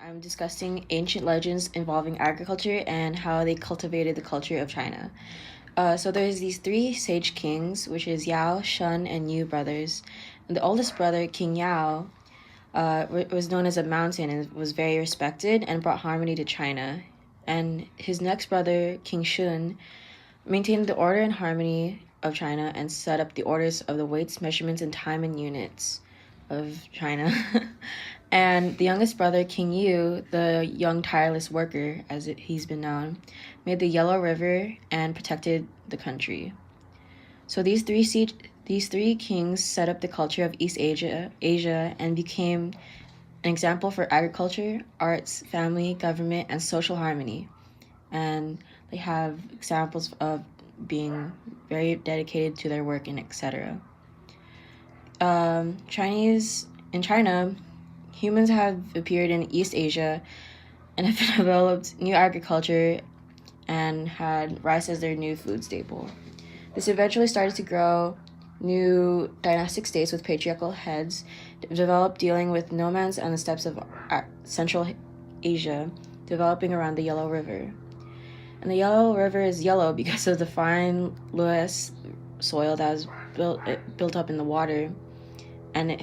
I'm discussing ancient legends involving agriculture and how they cultivated the culture of China. So there's these three sage kings, which is Yao, Shun, and Yu brothers. And the oldest brother, King Yao, was known as a mountain and was very respected and brought harmony to China. And his next brother, King Shun, maintained the order and harmony of China and set up the orders of the weights, measurements, and time and units of China. And the youngest brother, King Yu, the young tireless worker, he's been known, made the Yellow River and protected the country. So these three kings set up the culture of Asia, and became an example for agriculture, arts, family, government, and social harmony. And they have examples of being very dedicated to their work and etc. In China, humans have appeared in East Asia and have developed new agriculture and had rice as their new food staple. This eventually started to grow new dynastic states with patriarchal heads, developed dealing with nomads and the steppes of Central Asia, developing around the Yellow River. And the Yellow River is yellow because of the fine loess soil that was built up in the water, and it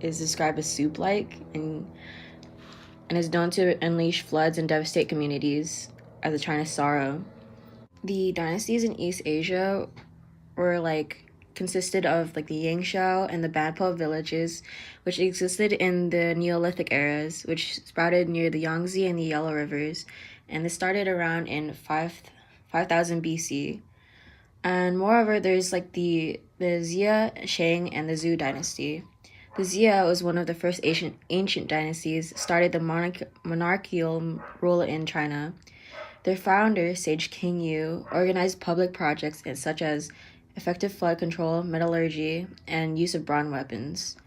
is described as soup-like and is known to unleash floods and devastate communities as a China sorrow. The dynasties in East Asia were consisted of the Yangshao and the Banpo villages, which existed in the Neolithic eras, which sprouted near the Yangtze and the Yellow Rivers, and this started around in 5000 BC. And moreover, there's the Xia, Shang, and the Zhou dynasty. The Xia was one of the first ancient dynasties, started the monarchical rule in China. Their founder, Sage King Yu, organized public projects such as effective flood control, metallurgy, and use of bronze weapons.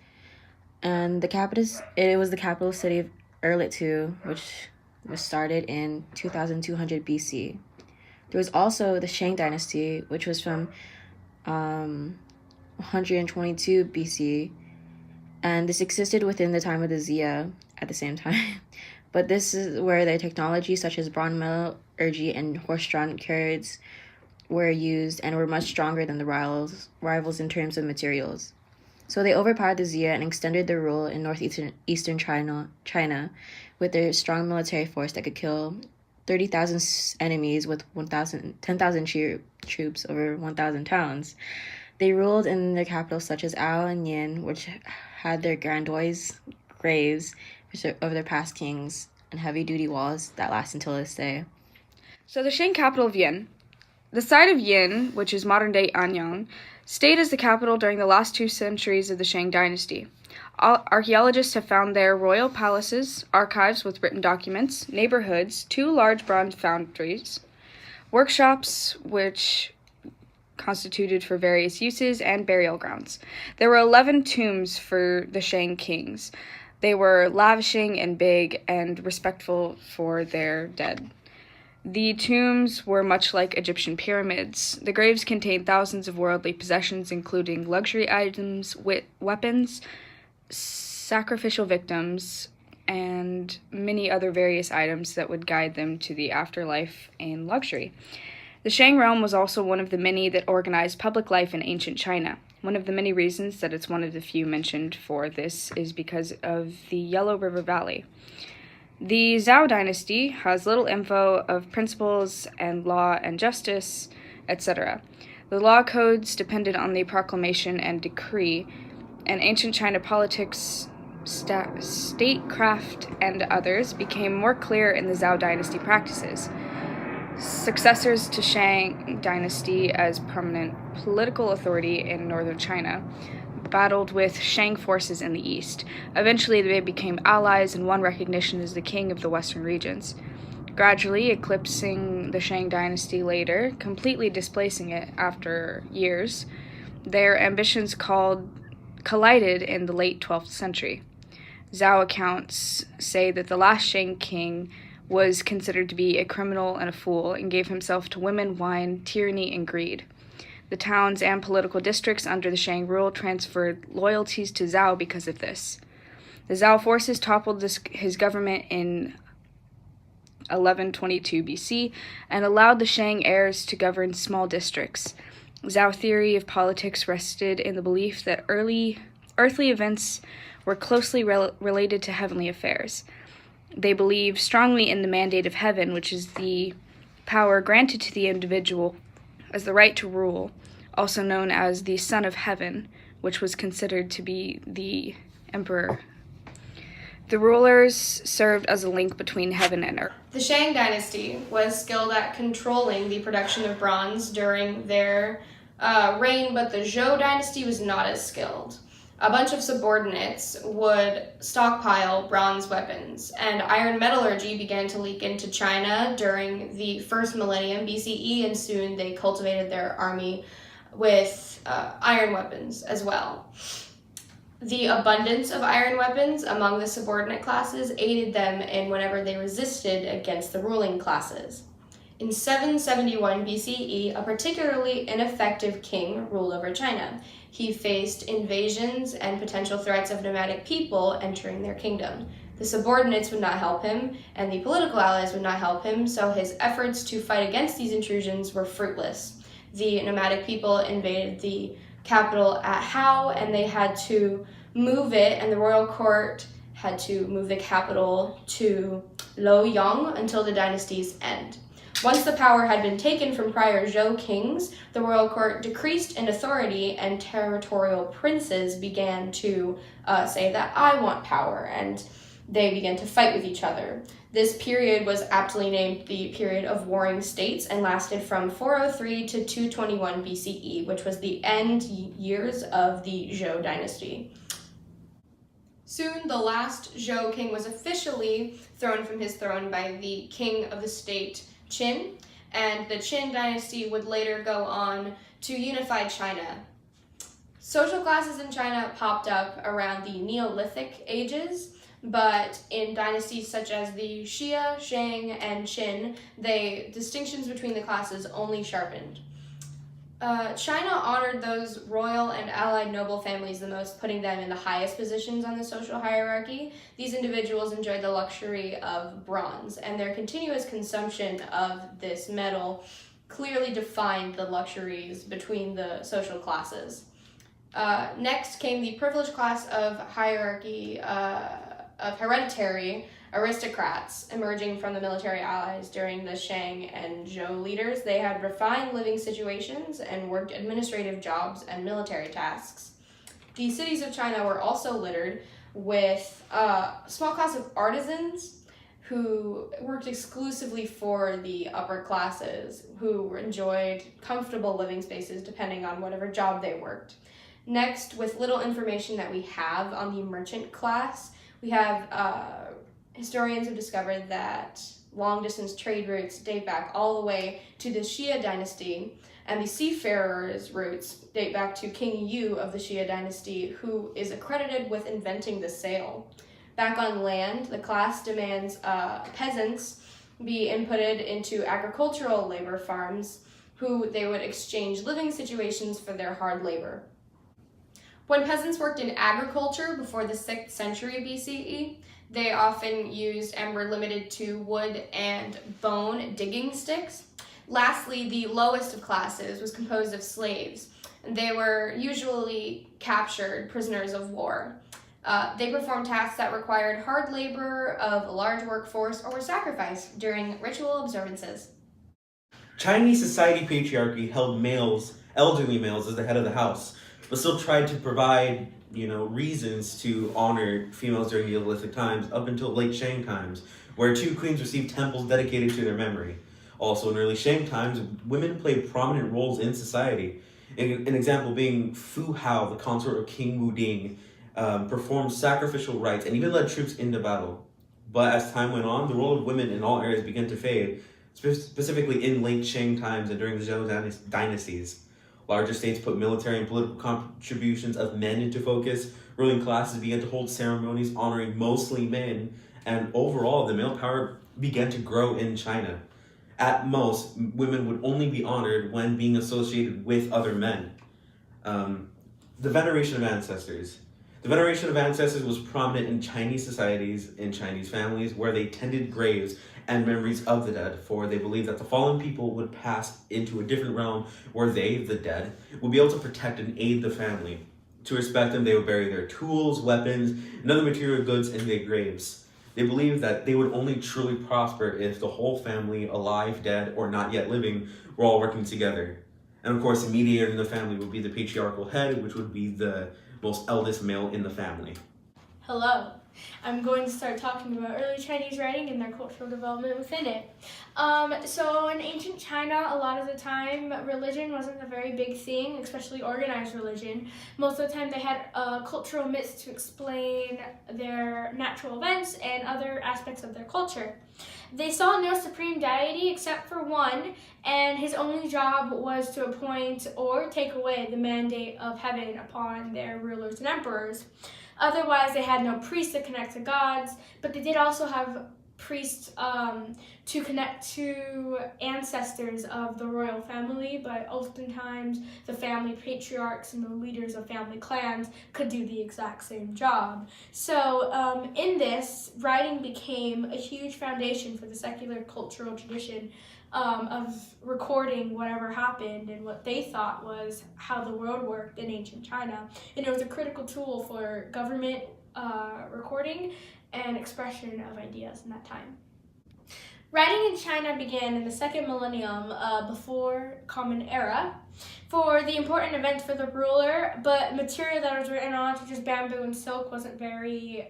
And it was the capital city of Erlitou, which was started in 2200 BC. There was also the Shang dynasty, which was from 122 BC, and this existed within the time of the Xia at the same time. But this is where the technology such as bronze metallurgy and horse-drawn chariots were used and were much stronger than the rivals in terms of materials. So they overpowered the Xia and extended their rule in northeastern China with their strong military force that could kill 30,000 enemies with 10,000 troops over 1,000 towns. They ruled in their capitals such as Ao and Yin, which had their grandiose graves of their past kings and heavy-duty walls that last until this day. So the Shang capital of Yin. The site of Yin, which is modern-day Anyang, stayed as the capital during the last 2 centuries of the Shang dynasty. Archaeologists have found there royal palaces, archives with written documents, neighborhoods, 2 large bronze foundries, workshops which constituted for various uses, and burial grounds. There were 11 tombs for the Shang kings. They were lavishing and big and respectful for their dead. The tombs were much like Egyptian pyramids. The graves contained thousands of worldly possessions, including luxury items, weapons, sacrificial victims, and many other various items that would guide them to the afterlife in luxury. The Shang realm was also one of the many that organized public life in ancient China. One of the many reasons that it's one of the few mentioned for this is because of the Yellow River Valley. The Zhou dynasty has little info of principles and law and justice, etc. The law codes depended on the proclamation and decree, and ancient China politics, statecraft, and others became more clear in the Zhou dynasty practices. Successors to Shang dynasty as permanent political authority in northern China battled with Shang forces in the east. Eventually, they became allies and won recognition as the king of the western regions, gradually eclipsing the Shang dynasty later, completely displacing it after years. Their ambitions collided in the late 12th century. Zhou accounts say that the last Shang king was considered to be a criminal and a fool and gave himself to women, wine, tyranny, and greed. The towns and political districts under the Shang rule transferred loyalties to Zhou because of this. The Zhou forces toppled his government in 1122 BC and allowed the Shang heirs to govern small districts. Zhou theory of politics rested in the belief that earthly events were closely related to heavenly affairs. They believed strongly in the mandate of heaven, which is the power granted to the individual as the right to rule, also known as the Son of Heaven, which was considered to be the emperor. The rulers served as a link between heaven and earth. The Shang dynasty was skilled at controlling the production of bronze during their reign, but the Zhou dynasty was not as skilled. A bunch of subordinates would stockpile bronze weapons, and iron metallurgy began to leak into China during the first millennium BCE, and soon they cultivated their army with iron weapons as well. The abundance of iron weapons among the subordinate classes aided them in whenever they resisted against the ruling classes. In 771 BCE, a particularly ineffective king ruled over China. He faced invasions and potential threats of nomadic people entering their kingdom. The subordinates would not help him, and the political allies would not help him, so his efforts to fight against these intrusions were fruitless. The nomadic people invaded the capital at Hao, and they had to move it, and the royal court had to move the capital to Luoyang until the dynasty's end. Once the power had been taken from prior Zhou kings, the royal court decreased in authority, and territorial princes began to say that I want power, and they began to fight with each other. This period was aptly named the period of warring states and lasted from 403 to 221 BCE, which was the end years of the Zhou dynasty. Soon, the last Zhou king was officially thrown from his throne by the king of the state, Qin, and the Qin dynasty would later go on to unify China. Social classes in China popped up around the Neolithic ages, but in dynasties such as the Xia, Shang, and Qin, distinctions between the classes only sharpened. China honored those royal and allied noble families the most, putting them in the highest positions on the social hierarchy. These individuals enjoyed the luxury of bronze, and their continuous consumption of this metal clearly defined the luxuries between the social classes. Next came the privileged class of hierarchy of hereditary aristocrats emerging from the military allies during the Shang and Zhou leaders. They had refined living situations and worked administrative jobs and military tasks. The cities of China were also littered with a small class of artisans who worked exclusively for the upper classes, who enjoyed comfortable living spaces depending on whatever job they worked. Next, with little information that we have on the merchant class, we have historians have discovered that long-distance trade routes date back all the way to the Xia dynasty, and the seafarers' routes date back to King Yu of the Xia dynasty, who is accredited with inventing the sail. Back on land, the class demands peasants be inputted into agricultural labor farms, who they would exchange living situations for their hard labor. When peasants worked in agriculture before the 6th century BCE, they often used and were limited to wood and bone digging sticks. Lastly, the lowest of classes was composed of slaves. They were usually captured prisoners of war. They performed tasks that required hard labor of a large workforce or were sacrificed during ritual observances. Chinese society patriarchy held elderly males as the head of the house, but still tried to provide reasons to honor females during Neolithic times up until late Shang times, where 2 queens received temples dedicated to their memory. Also in early Shang times, women played prominent roles in society. An example being Fu Hao, the consort of King Wu Ding, performed sacrificial rites and even led troops into battle. But as time went on, the role of women in all areas began to fade, specifically in late Shang times and during the Zhou dynasties. Larger states put military and political contributions of men into focus. Ruling classes began to hold ceremonies honoring mostly men, and overall, the male power began to grow in China. At most, women would only be honored when being associated with other men. The veneration of ancestors. The veneration of ancestors was prominent in Chinese societies, in Chinese families, where they tended graves and memories of the dead, for they believed that the fallen people would pass into a different realm where they, the dead, would be able to protect and aid the family. To respect them, they would bury their tools, weapons, and other material goods in their graves. They believed that they would only truly prosper if the whole family, alive, dead, or not yet living, were all working together. And of course, the mediator in the family would be the patriarchal head, which would be the most eldest male in the family. Hello. I'm going to start talking about early Chinese writing and their cultural development within it. So in ancient China, a lot of the time, religion wasn't a very big thing, especially organized religion. Most of the time, they had cultural myths to explain their natural events and other aspects of their culture. They saw no supreme deity except for one, and his only job was to appoint or take away the mandate of heaven upon their rulers and emperors. Otherwise, they had no priests to connect to gods, but they did also have priests to connect to ancestors of the royal family, but oftentimes the family patriarchs and the leaders of family clans could do the exact same job. So in this, writing became a huge foundation for the secular cultural tradition of recording whatever happened and what they thought was how the world worked in ancient China. And it was a critical tool for government recording and expression of ideas in that time. Writing in China began in the second millennium before Common Era for the important events for the ruler, but material that was written on, such as bamboo and silk, wasn't very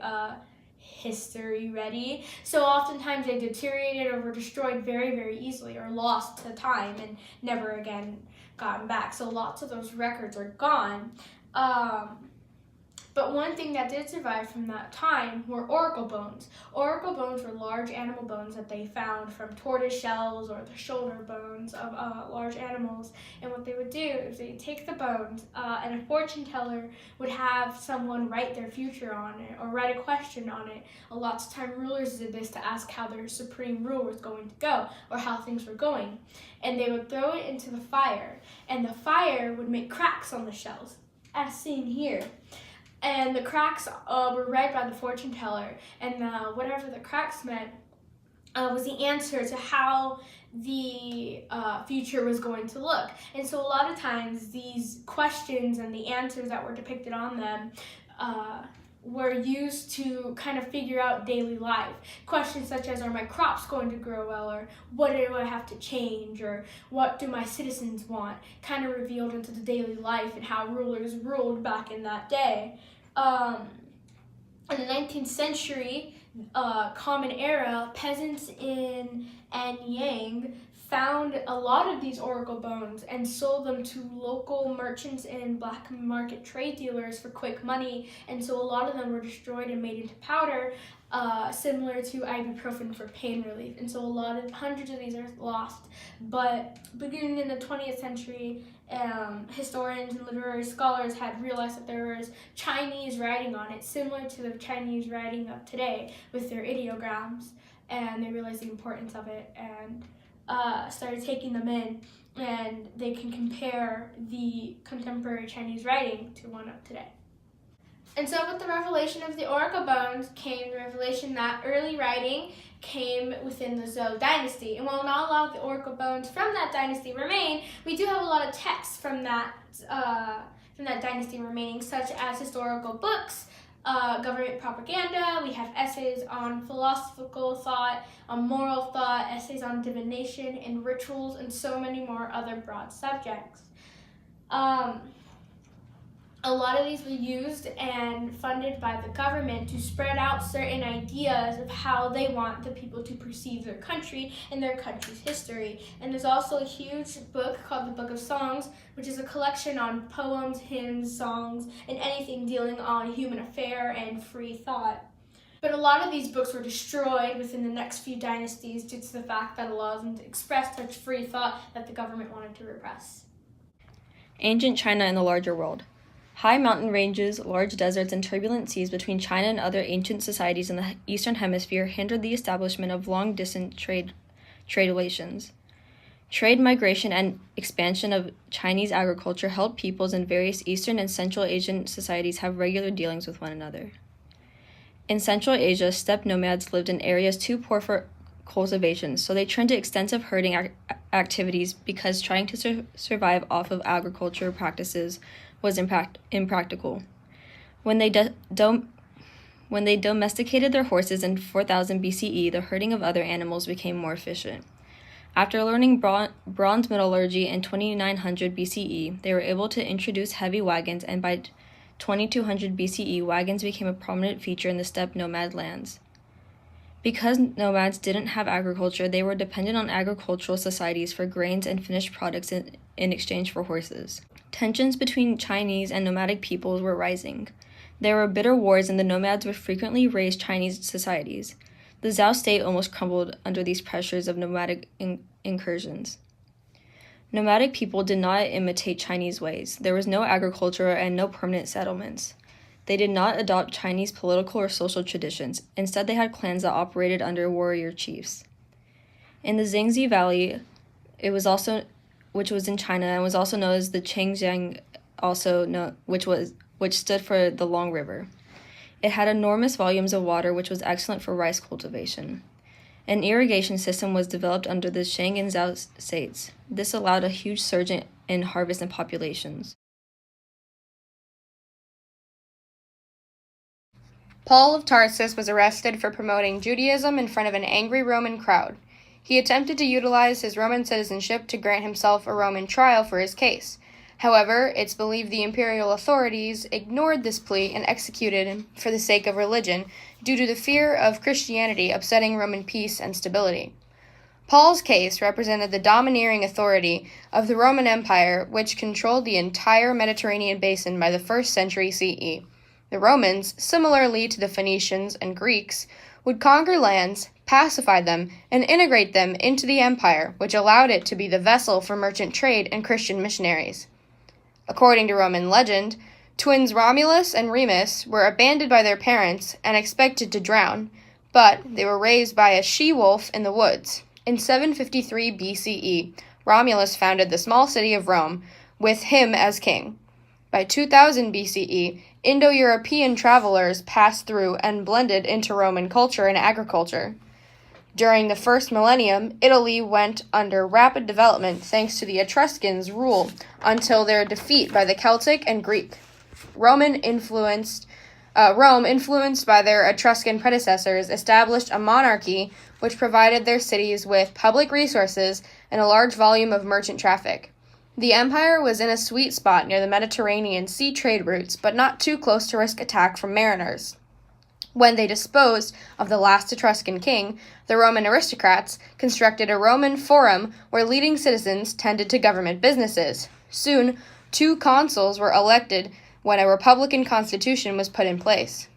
history ready. So oftentimes they deteriorated or were destroyed very, very easily or lost to time and never again gotten back. So lots of those records are gone. But one thing that did survive from that time were oracle bones. Oracle bones were large animal bones that they found from tortoise shells or the shoulder bones of large animals. And what they would do is they'd take the bones and a fortune teller would have someone write their future on it or write a question on it. A lot of time rulers did this to ask how their supreme rule was going to go or how things were going. And they would throw it into the fire, and the fire would make cracks on the shells, as seen here. And the cracks were read by the fortune teller, and whatever the cracks meant was the answer to how the future was going to look. And so a lot of times these questions and the answers that were depicted on them were used to kind of figure out daily life. Questions such as, are my crops going to grow well, or what do I have to change, or what do my citizens want, kind of revealed into the daily life and how rulers ruled back in that day. In the 19th century, Common Era, peasants in Anyang found a lot of these oracle bones and sold them to local merchants and black market trade dealers for quick money, and so a lot of them were destroyed and made into powder, similar to ibuprofen for pain relief. And so hundreds of these are lost. But beginning in the 20th century, historians and literary scholars had realized that there was Chinese writing on it, similar to the Chinese writing of today with their ideograms, and they realized the importance of it and started taking them in, and they can compare the contemporary Chinese writing to one of today. And so with the revelation of the oracle bones came the revelation that early writing came within the Zhou dynasty. And while not a lot of the oracle bones from that dynasty remain, we do have a lot of texts from that dynasty remaining, such as historical books, government propaganda. We have essays on philosophical thought, on moral thought, essays on divination and rituals, and so many more other broad subjects. A lot of these were used and funded by the government to spread out certain ideas of how they want the people to perceive their country and their country's history. And there's also a huge book called the Book of Songs, which is a collection on poems, hymns, songs, and anything dealing on human affair and free thought. But a lot of these books were destroyed within the next few dynasties due to the fact that allows them to express such free thought that the government wanted to repress. Ancient China and the larger world. High mountain ranges, large deserts, and turbulent seas between China and other ancient societies in the Eastern Hemisphere hindered the establishment of long-distance trade relations. Trade, migration, and expansion of Chinese agriculture helped peoples in various Eastern and Central Asian societies have regular dealings with one another. In Central Asia, steppe nomads lived in areas too poor for cultivation, so they turned to extensive herding activities because trying to survive off of agriculture practices was impractical. When they domesticated their horses in 4000 BCE, the herding of other animals became more efficient. After learning bronze metallurgy in 2900 BCE, they were able to introduce heavy wagons, and by 2200 BCE, wagons became a prominent feature in the steppe nomad lands. Because nomads didn't have agriculture, they were dependent on agricultural societies for grains and finished products in exchange for horses. Tensions between Chinese and nomadic peoples were rising. There were bitter wars, and the nomads would frequently raise Chinese societies. The Zhou state almost crumbled under these pressures of nomadic incursions. Nomadic people did not imitate Chinese ways. There was no agriculture and no permanent settlements. They did not adopt Chinese political or social traditions. Instead, they had clans that operated under warrior chiefs. In the Yangtze Valley, which was in China and was also known as the Changjiang, which stood for the Long River. It had enormous volumes of water, which was excellent for rice cultivation. An irrigation system was developed under the Shang and Zhou states. This allowed a huge surge in harvest and populations. Paul of Tarsus was arrested for promoting Judaism in front of an angry Roman crowd. He attempted to utilize his Roman citizenship to grant himself a Roman trial for his case. However, it's believed the imperial authorities ignored this plea and executed him for the sake of religion due to the fear of Christianity upsetting Roman peace and stability. Paul's case represented the domineering authority of the Roman Empire, which controlled the entire Mediterranean basin by the 1st century CE. The Romans, similarly to the Phoenicians and Greeks, would conquer lands, pacify them, and integrate them into the empire, which allowed it to be the vessel for merchant trade and Christian missionaries. According to Roman legend, twins Romulus and Remus were abandoned by their parents and expected to drown, but they were raised by a she-wolf in the woods. In 753 BCE, Romulus founded the small city of Rome, with him as king. By 2000 BCE, Indo-European travelers passed through and blended into Roman culture and agriculture. During the first millennium, Italy went under rapid development thanks to the Etruscans' rule until their defeat by the Celtic and Greek. Rome, influenced by their Etruscan predecessors, established a monarchy which provided their cities with public resources and a large volume of merchant traffic. The empire was in a sweet spot near the Mediterranean sea trade routes, but not too close to risk attack from mariners. When they disposed of the last Etruscan king, the Roman aristocrats constructed a Roman forum where leading citizens tended to government businesses. Soon, 2 consuls were elected when a republican constitution was put in place.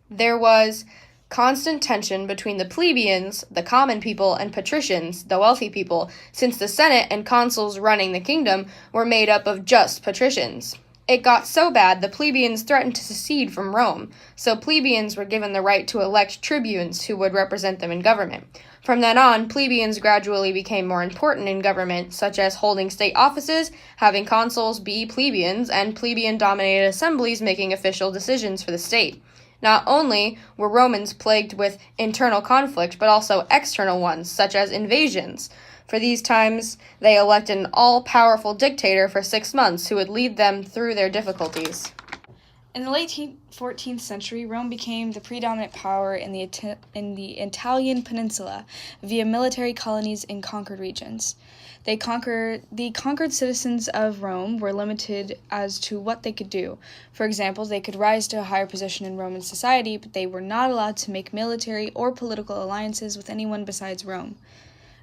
There was constant tension between the plebeians, the common people, and patricians, the wealthy people, since the Senate and consuls running the kingdom were made up of just patricians. It got so bad the plebeians threatened to secede from Rome, so plebeians were given the right to elect tribunes who would represent them in government. From then on, plebeians gradually became more important in government, such as holding state offices, having consuls be plebeians, and plebeian-dominated assemblies making official decisions for the state. Not only were Romans plagued with internal conflict, but also external ones, such as invasions. For these times, they elected an all-powerful dictator for 6 months who would lead them through their difficulties. In the late 14th century, Rome became the predominant power in the Italian peninsula via military colonies in conquered regions. The conquered citizens of Rome were limited as to what they could do. For example, they could rise to a higher position in Roman society, but they were not allowed to make military or political alliances with anyone besides Rome.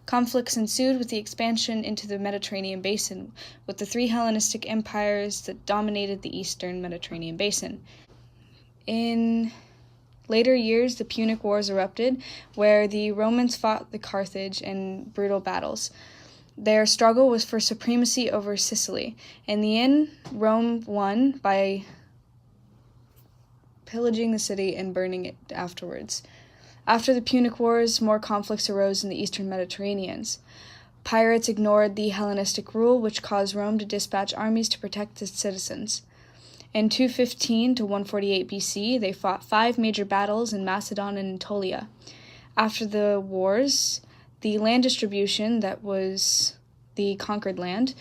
Conflicts ensued with the expansion into the Mediterranean basin, with the 3 Hellenistic empires that dominated the eastern Mediterranean basin. In later years, the Punic Wars erupted, where the Romans fought the Carthage in brutal battles. Their struggle was for supremacy over Sicily. In the end, Rome won by pillaging the city and burning it afterwards. After the Punic Wars, more conflicts arose in the eastern Mediterranean. pirates ignored the Hellenistic rule, which caused Rome to dispatch armies to protect its citizens. In 215 to 148 BC, they fought 5 major battles in Macedon and Anatolia. After the wars, the land distribution, that was the conquered land,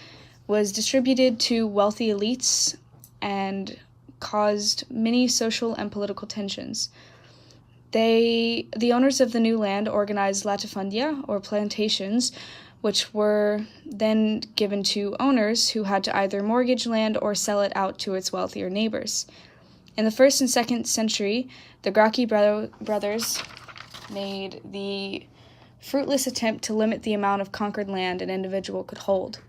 was distributed to wealthy elites and caused many social and political tensions. The owners of the new land organized latifundia, or plantations, which were then given to owners who had to either mortgage land or sell it out to its wealthier neighbors. In the 1st and 2nd century, the Gracchi brothers made the fruitless attempt to limit the amount of conquered land an individual could hold.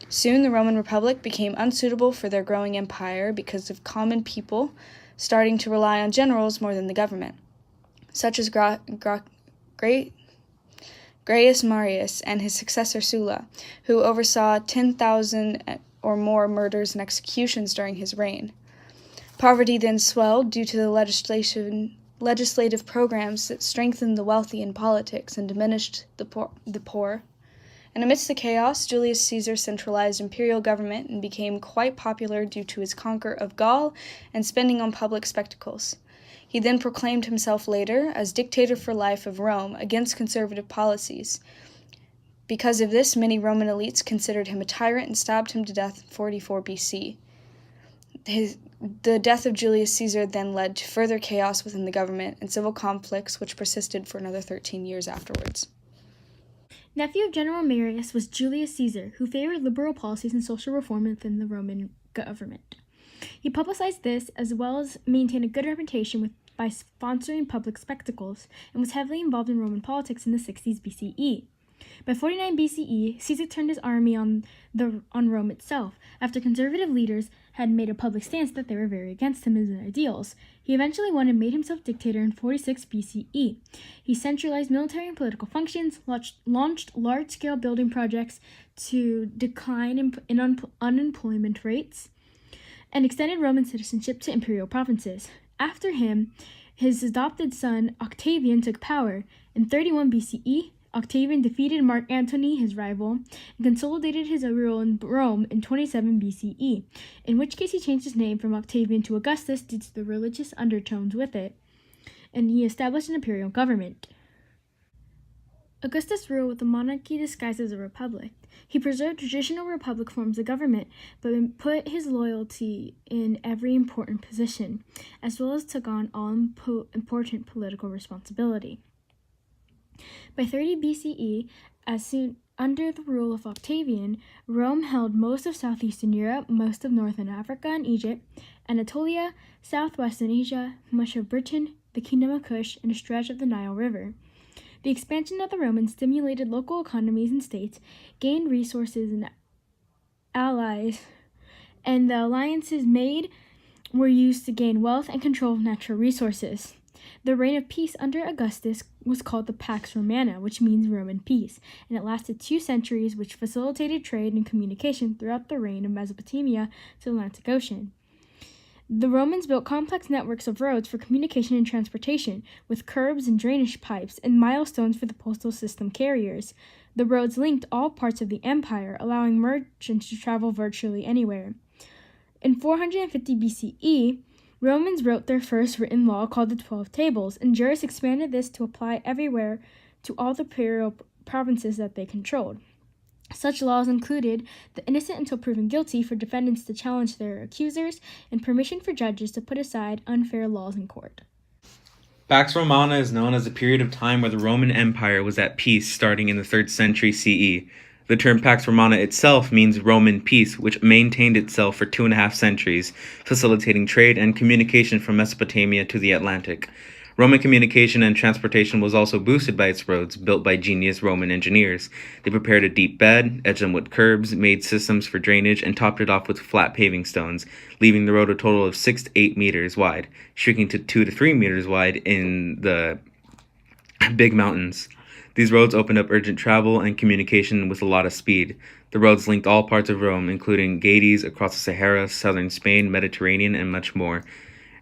Soon the Roman Republic became unsuitable for their growing empire because of common people starting to rely on generals more than the government, such as Gaius Marius and his successor Sulla, who oversaw 10,000 or more murders and executions during his reign. Poverty then swelled due to the legislative programs that strengthened the wealthy in politics and diminished the poor. And amidst the chaos, Julius Caesar centralized imperial government and became quite popular due to his conquer of Gaul and spending on public spectacles. He then proclaimed himself later as dictator for life of Rome against conservative policies. Because of this, many Roman elites considered him a tyrant and stabbed him to death in 44 BC. The death of Julius Caesar then led to further chaos within the government and civil conflicts, which persisted for another 13 years afterwards. Nephew of General Marius was Julius Caesar, who favored liberal policies and social reform within the Roman government. He publicized this as well as maintained a good reputation by sponsoring public spectacles and was heavily involved in Roman politics in the 60s BCE. By 49 BCE, Caesar turned his army on Rome itself, after conservative leaders had made a public stance that they were very against him and his ideals. He eventually won and made himself dictator in 46 BCE. He centralized military and political functions, launched large-scale building projects to decline in unemployment rates, and extended Roman citizenship to imperial provinces. After him, his adopted son Octavian took power. In 31 BCE, Octavian defeated Mark Antony, his rival, and consolidated his rule in Rome in 27 BCE, in which case he changed his name from Octavian to Augustus due to the religious undertones with it, and he established an imperial government. Augustus ruled with a monarchy disguised as a republic. He preserved traditional republic forms of government, but put his loyalty in every important position, as well as took on all important political responsibility. By 30 BCE, under the rule of Octavian, Rome held most of southeastern Europe, most of northern Africa and Egypt, Anatolia, southwestern Asia, much of Britain, the Kingdom of Kush, and a stretch of the Nile River. The expansion of the Romans stimulated local economies and states, gained resources and allies, and the alliances made were used to gain wealth and control of natural resources. The reign of peace under Augustus was called the Pax Romana, which means Roman peace, and it lasted 2 centuries, which facilitated trade and communication throughout the reign of Mesopotamia to the Atlantic Ocean. The Romans built complex networks of roads for communication and transportation, with curbs and drainage pipes and milestones for the postal system carriers. The roads linked all parts of the empire, allowing merchants to travel virtually anywhere. In 450 BCE, Romans wrote their first written law called the 12 Tables, and jurists expanded this to apply everywhere to all the imperial provinces that they controlled. Such laws included the innocent until proven guilty for defendants to challenge their accusers, and permission for judges to put aside unfair laws in court. Pax Romana is known as a period of time where the Roman Empire was at peace starting in the 3rd century CE. The term Pax Romana itself means Roman peace, which maintained itself for 2.5 centuries, facilitating trade and communication from Mesopotamia to the Atlantic. Roman communication and transportation was also boosted by its roads, built by genius Roman engineers. They prepared a deep bed, edged them with curbs, made systems for drainage, and topped it off with flat paving stones, leaving the road a total of 6 to 8 meters wide, shrinking to 2 to 3 meters wide in the big mountains. These roads opened up urgent travel and communication with a lot of speed. The roads linked all parts of Rome, including Gades across the Sahara, southern Spain, Mediterranean, and much more.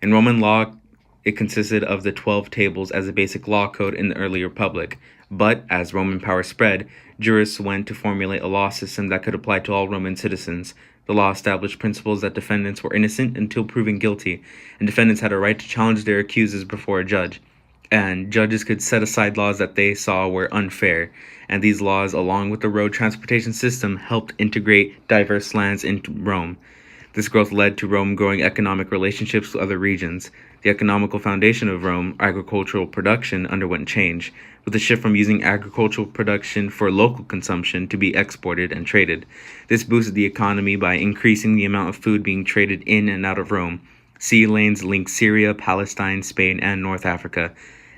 In Roman law, it consisted of the 12 Tables as a basic law code in the early Republic. But as Roman power spread, jurists went to formulate a law system that could apply to all Roman citizens. The law established principles that defendants were innocent until proven guilty, and defendants had a right to challenge their accusers before a judge. And judges could set aside laws that they saw were unfair. And these laws, along with the road transportation system, helped integrate diverse lands into Rome. This growth led to Rome growing economic relationships with other regions. The economical foundation of Rome, agricultural production, underwent change, with a shift from using agricultural production for local consumption to be exported and traded. This boosted the economy by increasing the amount of food being traded in and out of Rome. Sea lanes linked Syria, Palestine, Spain, and North Africa.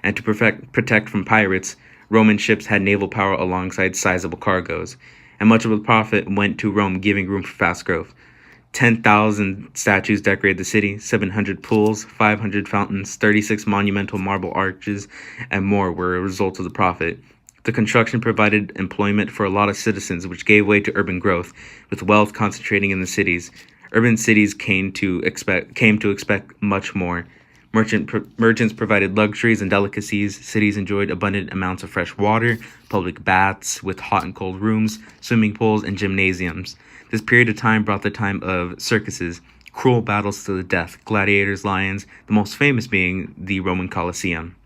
And to protect from pirates, Roman ships had naval power alongside sizable cargoes. And much of the profit went to Rome, giving room for fast growth. 10,000 statues decorated the city, 700 pools, 500 fountains, 36 monumental marble arches, and more were a result of the profit. The construction provided employment for a lot of citizens, which gave way to urban growth, with wealth concentrating in the cities. Urban cities came to expect much more. Merchants provided luxuries and delicacies. Cities enjoyed abundant amounts of fresh water, public baths with hot and cold rooms, swimming pools, and gymnasiums. This period of time brought the time of circuses, cruel battles to the death, gladiators, lions, the most famous being the Roman Colosseum.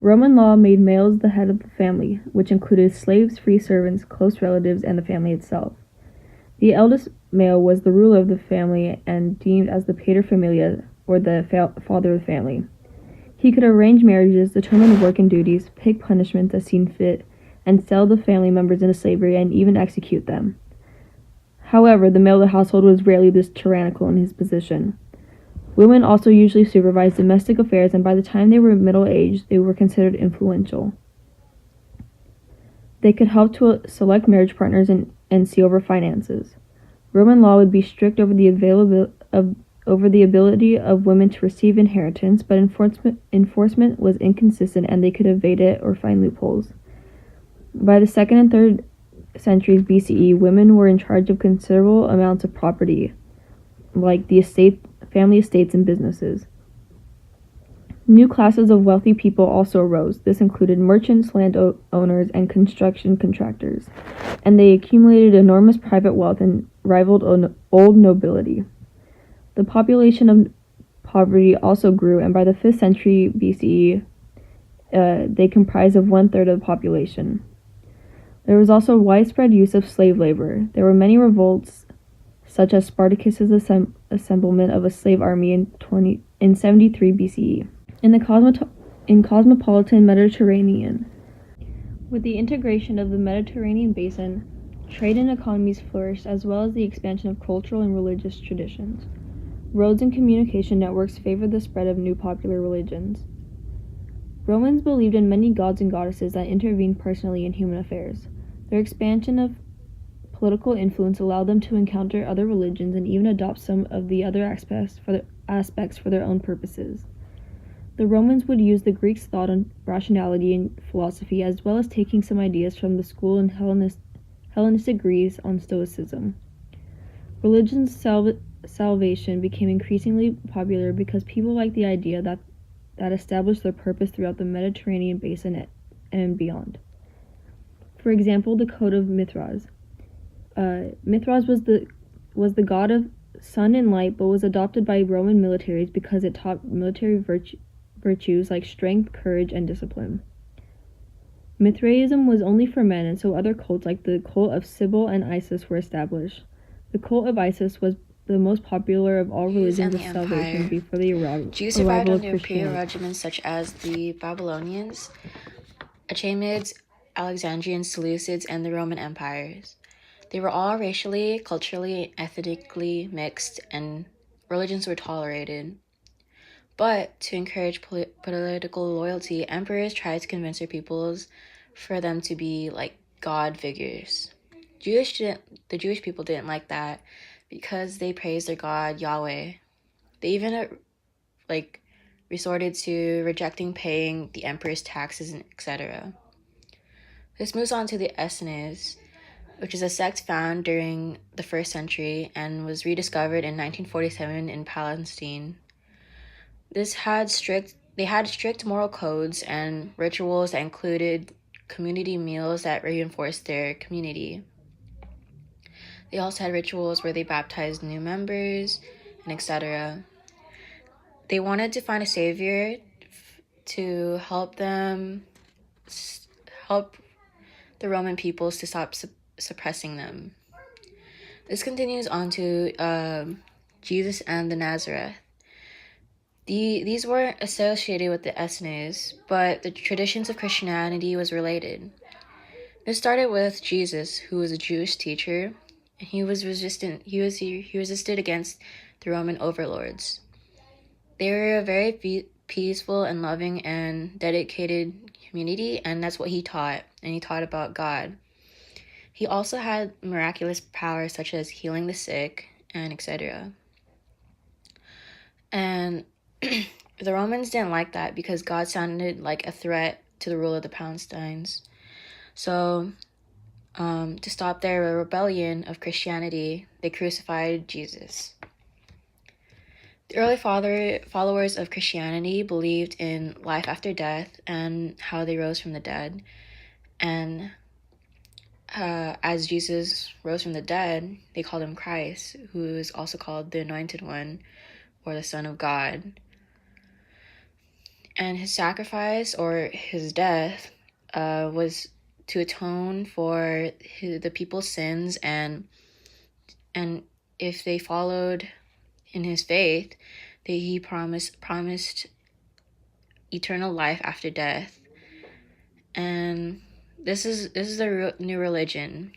Roman law made males the head of the family, which included slaves, free servants, close relatives, and the family itself. The eldest male was the ruler of the family and deemed as the paterfamilias, or the father of the family. He could arrange marriages, determine work and duties, pick punishments as seen fit, and sell the family members into slavery and even execute them. However, the male of the household was rarely this tyrannical in his position. Women also usually supervised domestic affairs, and by the time they were middle-aged, they were considered influential. They could help to select marriage partners and see over finances. Roman law would be strict over the ability of women to receive inheritance, but enforcement was inconsistent and they could evade it or find loopholes. By the 2nd and 3rd centuries BCE, women were in charge of considerable amounts of property, like the family estates and businesses. New classes of wealthy people also arose. This included merchants, landowners, and construction contractors, and they accumulated enormous private wealth and rivaled old nobility. The population of poverty also grew, and by the 5th century BCE, they comprised of 1/3 of the population. There was also widespread use of slave labor. There were many revolts, such as Spartacus's assemblement of a slave army in 73 BCE. In the cosmopolitan Mediterranean, with the integration of the Mediterranean basin, trade and economies flourished, as well as the expansion of cultural and religious traditions. Roads and communication networks favored the spread of new popular religions. Romans believed in many gods and goddesses that intervened personally in human affairs. Their expansion of political influence allowed them to encounter other religions and even adopt some of the other aspects for their own purposes. The Romans would use the Greeks' thought on rationality and philosophy, as well as taking some ideas from the school in Hellenistic Greece on Stoicism. Religion's salvation became increasingly popular because people liked the idea that established their purpose throughout the Mediterranean basin and beyond. For example, the Code of Mithras. Mithras was the god of sun and light, but was adopted by Roman militaries because it taught military virtues like strength, courage, and discipline. Mithraism was only for men, and so other cults like the cult of Cybele and Isis were established. The cult of Isis was the most popular of all religions of salvation before the Jews survived arrival of under imperial Christianity. regimens such as the Babylonians, Achaemenids, Alexandrians, Seleucids, and the Roman empires. They were all racially, culturally, ethnically mixed, and religions were tolerated. But to encourage political loyalty, emperors tried to convince their peoples for them to be like god figures. The Jewish people didn't like that because they praised their god Yahweh. They even resorted to rejecting paying the emperor's taxes, etc. This moves on to the Essenes, which is a sect found during the 1st century and was rediscovered in 1947 in Palestine. This had strict They had strict moral codes and rituals that included community meals that reinforced their community. They also had rituals where they baptized new members and etc. They wanted to find a savior to help help the Roman peoples to stop suppressing them. This continues on to Jesus and the Nazareth. These weren't associated with the Essenes, but the traditions of Christianity was related. This started with Jesus, who was a Jewish teacher, and he resisted against the Roman overlords. They were a very peaceful and loving and dedicated community, and that's what he taught, and he taught about God. He also had miraculous powers such as healing the sick and etc. And the Romans didn't like that because God sounded like a threat to the rule of the Palestinians. So, to stop their rebellion of Christianity, they crucified Jesus. The early followers of Christianity believed in life after death and how they rose from the dead. And as Jesus rose from the dead, they called him Christ, who is also called the Anointed One or the Son of God. And his sacrifice or his death was to atone for the people's sins, and if they followed in his faith, he promised eternal life after death. And this is the new religion.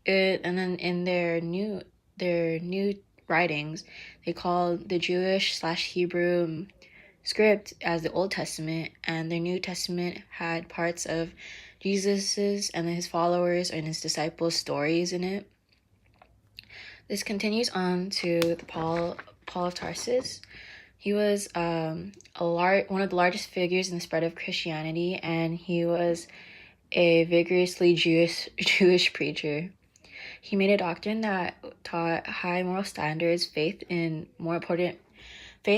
And then in their new writings, they call the Jewish/Hebrew script as the Old Testament, and their New Testament had parts of Jesus's and his followers and his disciples' stories in it. This continues on to the Paul of Tarsus. He was one of the largest figures in the spread of Christianity, and he was a vigorously Jewish preacher. He made a doctrine that taught high moral standards, faith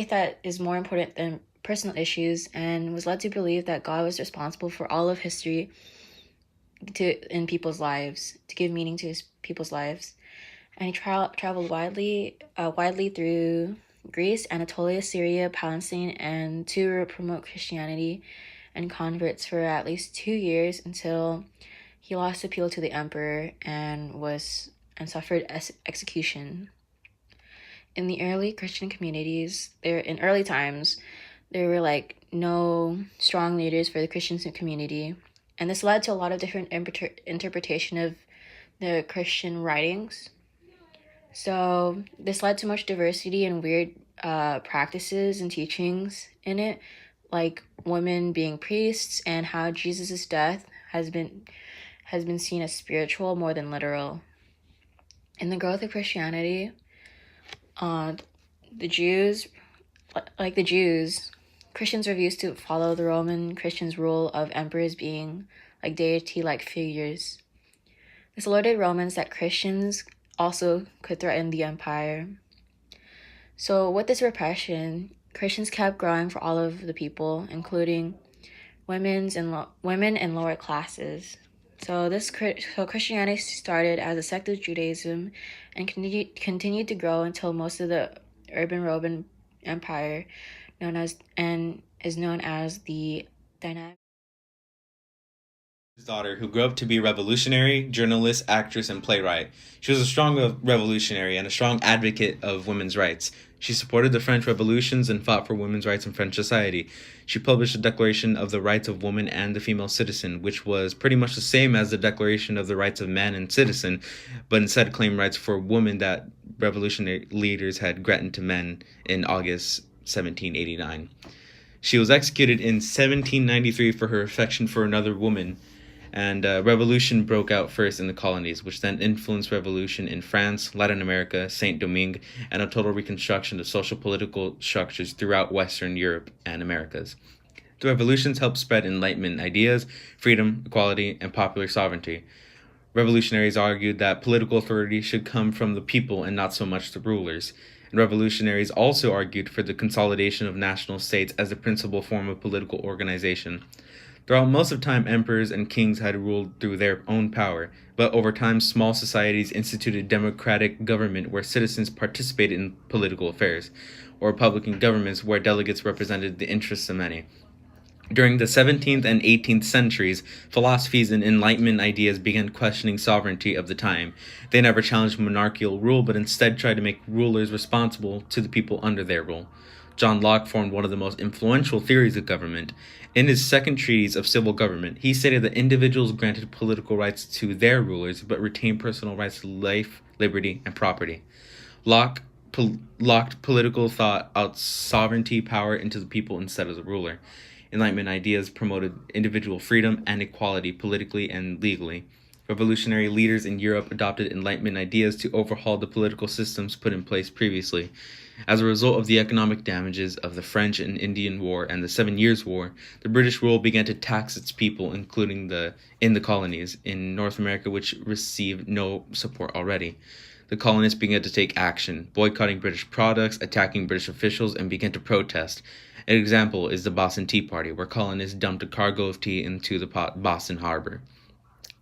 that is more important than personal issues, and was led to believe that God was responsible for all of history in people's lives, to give meaning to people's lives. And he traveled widely through Greece, Anatolia, Syria, Palestine, and to promote Christianity and converts for at least 2 years until he lost appeal to the emperor and suffered execution. In the early Christian communities, in early times, there were no strong leaders for the Christian community, and this led to a lot of different interpretation of the Christian writings. So this led to much diversity and weird practices and teachings in it, like women being priests, and how Jesus' death has been seen as spiritual more than literal. In the growth of Christianity, the Jews, Christians refused to follow the Roman Christians' rule of emperors being deity-like figures. This alerted Romans that Christians also could threaten the empire. So with this repression, Christians kept growing for all of the people, including women and lower classes. So Christianity started as a sect of Judaism and continued to grow until most of the urban Roman Empire is known as the dynamic. His daughter, who grew up to be a revolutionary, journalist, actress, and playwright. She was a strong revolutionary and a strong advocate of women's rights. She supported the French revolutions and fought for women's rights in French society. She published a Declaration of the Rights of Woman and the Female Citizen, which was pretty much the same as the Declaration of the Rights of Man and Citizen, but instead claimed rights for women that revolutionary leaders had granted to men in August 1789. She was executed in 1793 for her affection for another woman, and revolution broke out first in the colonies, which then influenced revolution in France, Latin America, Saint-Domingue, and a total reconstruction of social political structures throughout Western Europe and Americas. The revolutions helped spread Enlightenment ideas, freedom, equality, and popular sovereignty. Revolutionaries argued that political authority should come from the people and not so much the rulers. and revolutionaries also argued for the consolidation of national states as the principal form of political organization. Throughout most of time, emperors and kings had ruled through their own power, but over time, small societies instituted democratic government where citizens participated in political affairs, or republican governments where delegates represented the interests of many. During the 17th and 18th centuries, philosophies and Enlightenment ideas began questioning sovereignty of the time. They never challenged monarchical rule, but instead tried to make rulers responsible to the people under their rule. John Locke formed one of the most influential theories of government. In his second treatise of civil government, he stated that individuals granted political rights to their rulers, but retained personal rights to life, liberty, and property. Locke locked political thought out sovereignty power into the people instead of the ruler. Enlightenment ideas promoted individual freedom and equality politically and legally. Revolutionary leaders in Europe adopted Enlightenment ideas to overhaul the political systems put in place previously. As a result of the economic damages of the French and Indian War and the 7 Years' War, the British rule began to tax its people, including in the colonies in North America, which received no support already. The colonists began to take action, boycotting British products, attacking British officials, and began to protest. An example is the Boston Tea Party, where colonists dumped a cargo of tea into the Boston Harbor.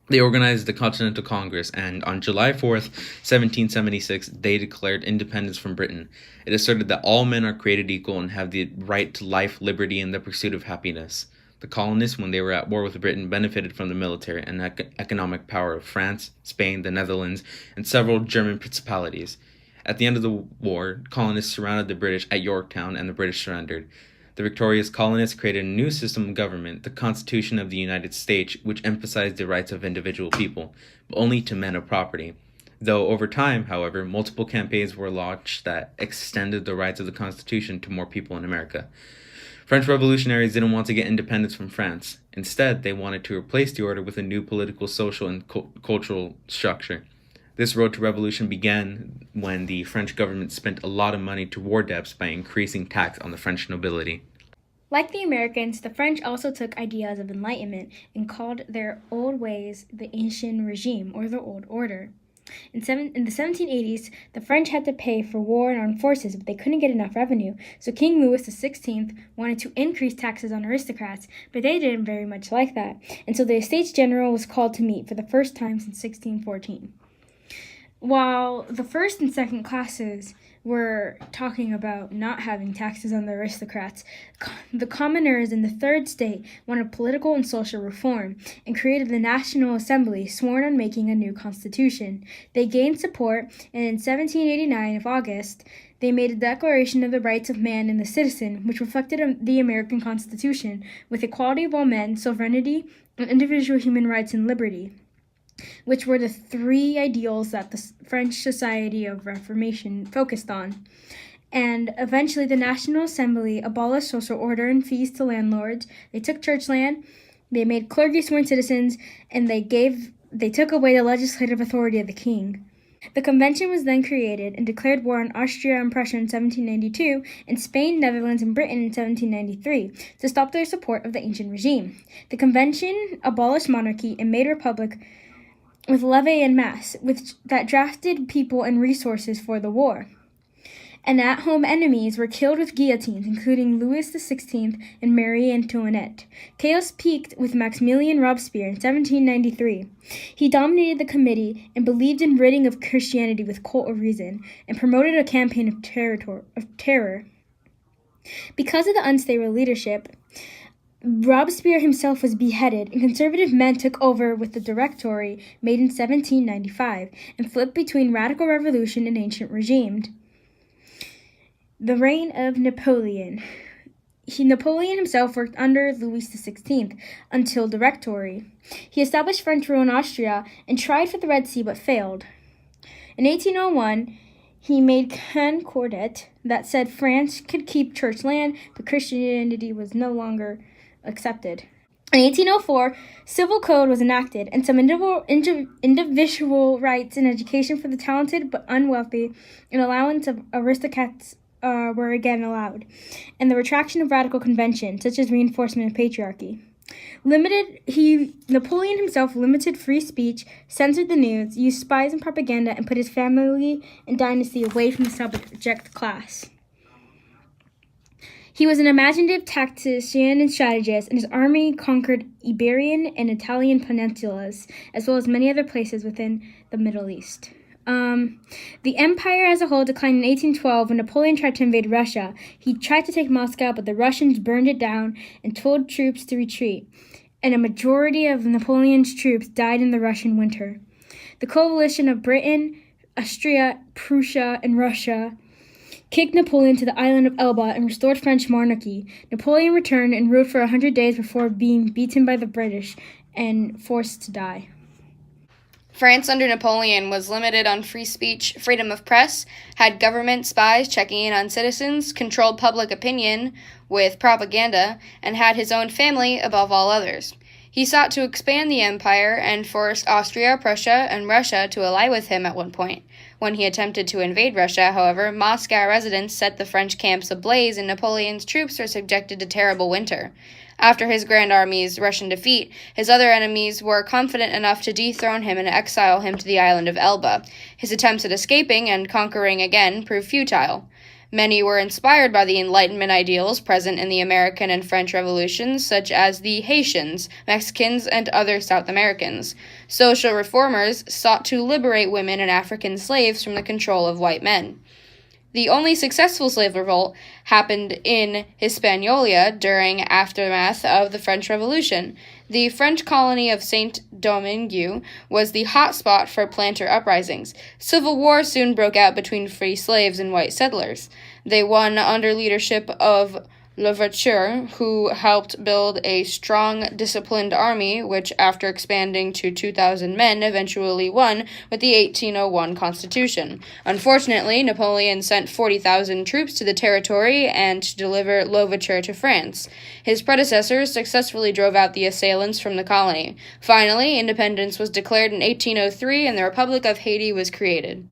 They organized the Continental Congress, and on July 4th, 1776, they declared independence from Britain. It asserted that all men are created equal and have the right to life, liberty, and the pursuit of happiness. The colonists, when they were at war with Britain, benefited from the military and economic power of France, Spain, the Netherlands, and several German principalities. At the end of the war, colonists surrounded the British at Yorktown, and the British surrendered. The victorious colonists created a new system of government, the Constitution of the United States, which emphasized the rights of individual people, but only to men of property. Though over time, however, multiple campaigns were launched that extended the rights of the Constitution to more people in America. French revolutionaries didn't want to get independence from France. Instead, they wanted to replace the order with a new political, social, and cultural structure. This road to revolution began when the French government spent a lot of money to war debts by increasing tax on the French nobility. Like the Americans, the French also took ideas of enlightenment and called their old ways the ancien regime, or the old order. In the 1780s, the French had to pay for war and armed forces, but they couldn't get enough revenue, so King Louis XVI wanted to increase taxes on aristocrats, but they didn't very much like that, and so the Estates General was called to meet for the first time since 1614. While the first and second classes were talking about not having taxes on the aristocrats, the commoners in the third state wanted political and social reform and created the National Assembly, sworn on making a new constitution. They gained support, and in 1789 of August, they made a Declaration of the Rights of Man and the Citizen, which reflected the American Constitution, with equality of all men, sovereignty, and individual human rights and liberty, which were the three ideals that the French Society of Reformation focused on. And eventually the National Assembly abolished social order and fees to landlords. They took church land, they made clergy sworn citizens, and they took away the legislative authority of the king. The convention was then created and declared war on Austria and Prussia in 1792 and Spain, Netherlands, and Britain in 1793 to stop their support of the ancient regime. The convention abolished monarchy and made republic with levee and mass, that drafted people and resources for the war. And at-home enemies were killed with guillotines, including Louis XVI and Marie Antoinette. Chaos peaked with Maximilien Robespierre in 1793. He dominated the committee and believed in ridding of Christianity with cult of reason, and promoted a campaign of terror. Because of the unstable leadership, Robespierre himself was beheaded, and conservative men took over with the Directory made in 1795 and flipped between radical revolution and ancient regime. The reign of Napoleon. Napoleon himself worked under Louis XVI until Directory. He established French rule in Austria and tried for the Red Sea but failed. In 1801, he made Concordat that said France could keep church land, but Christianity was no longer accepted. In 1804, civil code was enacted, and some individual rights in education for the talented but unwealthy, and allowance of aristocrats were again allowed, and the retraction of radical conventions, such as reinforcement of patriarchy. Napoleon himself limited free speech, censored the news, used spies and propaganda, and put his family and dynasty away from the subject class. He was an imaginative tactician and strategist, and his army conquered Iberian and Italian peninsulas, as well as many other places within the Middle East. The empire as a whole declined in 1812 when Napoleon tried to invade Russia. He tried to take Moscow, but the Russians burned it down and told troops to retreat, and a majority of Napoleon's troops died in the Russian winter. The coalition of Britain, Austria, Prussia, and Russia kicked Napoleon to the island of Elba and restored French monarchy. Napoleon returned and ruled for 100 days before being beaten by the British and forced to die. France under Napoleon was limited on free speech, freedom of press, had government spies checking in on citizens, controlled public opinion with propaganda, and had his own family above all others. He sought to expand the empire and forced Austria, Prussia, and Russia to ally with him at one point. When he attempted to invade Russia, however, Moscow residents set the French camps ablaze and Napoleon's troops were subjected to terrible winter. After his Grand Army's Russian defeat, his other enemies were confident enough to dethrone him and exile him to the island of Elba. His attempts at escaping and conquering again proved futile. Many were inspired by the Enlightenment ideals present in the American and French revolutions, such as the Haitians, Mexicans, and other South Americans. Social reformers sought to liberate women and African slaves from the control of white men. The only successful slave revolt happened in Hispaniola during aftermath of the French Revolution. The French colony of Saint-Domingue was the hotspot for planter uprisings. Civil war soon broke out between free slaves and white settlers. They won under leadership of Louverture, who helped build a strong, disciplined army, which, after expanding to 2,000 men, eventually won with the 1801 Constitution. Unfortunately, Napoleon sent 40,000 troops to the territory and to deliver Louverture to France. His predecessors successfully drove out the assailants from the colony. Finally, independence was declared in 1803 and the Republic of Haiti was created.